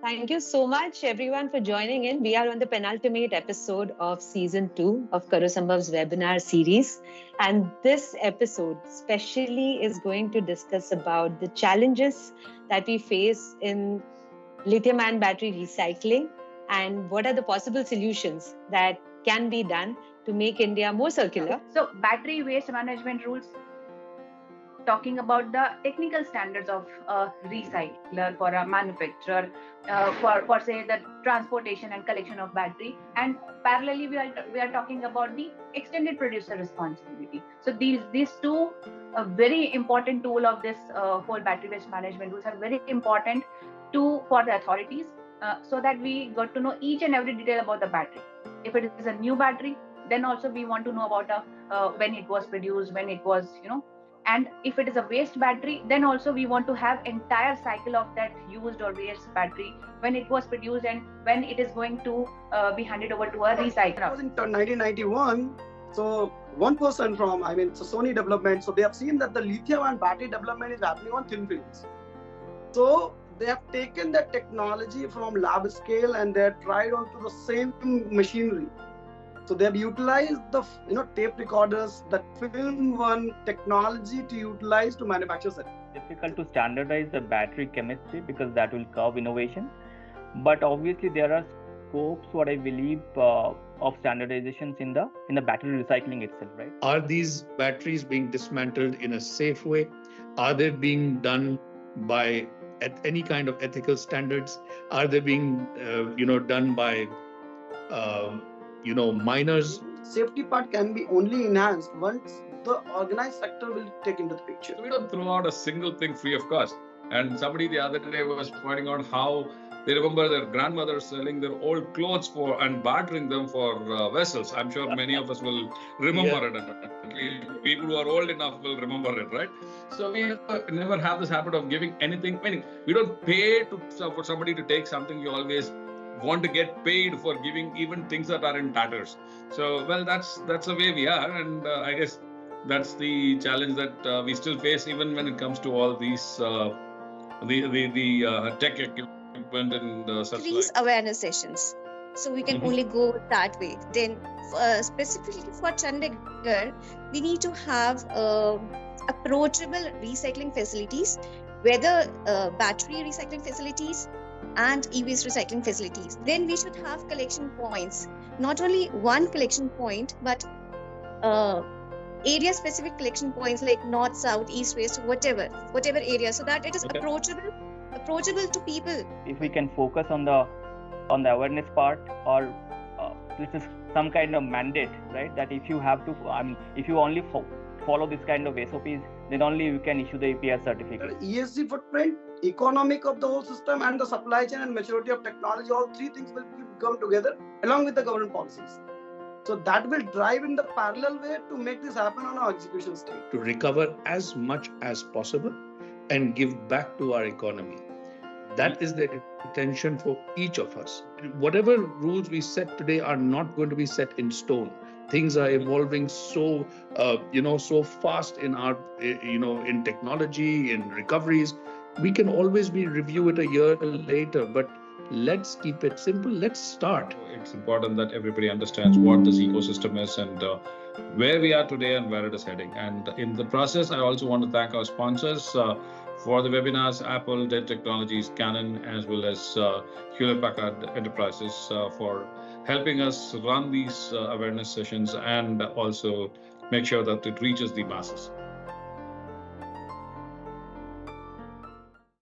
Thank you so much, everyone, for joining in. We are on the penultimate episode of season 2 of Karo Sambhav's webinar series. And this episode specially is going to discuss about the challenges that we face in lithium-ion battery recycling and what are the possible solutions that can be done to make India more circular. So, battery waste management rules, talking about the technical standards of a recycler for a manufacturer, for say the transportation and collection of battery, and parallelly we are talking about the extended producer responsibility. So these two very important tool of this whole battery waste management rules are very important for the authorities, so that we got to know each and every detail about the battery. If it is a new battery, then also we want to know about when it was produced, when it was and if it is a waste battery, then also we want to have entire cycle of that used or waste battery, when it was produced and when it is going to be handed over to a recycler. In 1991, so one person from, Sony development, so they have seen that the lithium-ion battery development is happening on thin films. So they have taken that technology from lab scale and they have tried onto the same machinery. So they have utilized the tape recorders, the film one technology to utilize to manufacture it. Difficult to standardize the battery chemistry because that will curb innovation. But obviously there are scopes, what I believe, of standardizations in the battery recycling itself, right? Are these batteries being dismantled in a safe way? Are they being done by any kind of ethical standards? Are they being done by miners? Safety part can be only enhanced once the organized sector will take into the picture. So we don't throw out a single thing free of cost. And somebody the other day was pointing out how they remember their grandmothers selling their old clothes and bartering them for vessels. I'm sure many of us will remember it. At least people who are old enough will remember it, right? So we never have this habit of giving anything. Meaning, we don't pay for somebody to take something. You always want to get paid for giving even things that are in tatters. So, well, that's the way we are, and I guess that's the challenge that we still face, even when it comes to all these the tech equipment and such. Increase awareness sessions, so we can only go that way. Then, specifically for Chandigarh, we need to have approachable recycling facilities, whether battery recycling facilities and e-waste recycling facilities. Then we should have collection points, not only one collection point, but area specific collection points like north, south, east, west, whatever area, so that it is approachable to people. If we can focus on the awareness part, or this is some kind of mandate, right? That if you have to, if you only follow this kind of SOPs, then only you can issue the APR certificate. ESG footprint, economic of the whole system, and the supply chain and maturity of technology, all three things will come together along with the government policies. So that will drive in the parallel way to make this happen on our execution stage. To recover as much as possible and give back to our economy. That is the intention for each of us. Whatever rules we set today are not going to be set in stone. Things are evolving so fast in our, in technology, in recoveries. We can always review it a year later, but let's keep it simple. Let's start. It's important that everybody understands what this ecosystem is and where we are today and where it is heading. And in the process, I also want to thank our sponsors for the webinars, Apple, Dell Technologies, Canon, as well as Hewlett-Packard Enterprises for helping us run these awareness sessions and also make sure that it reaches the masses.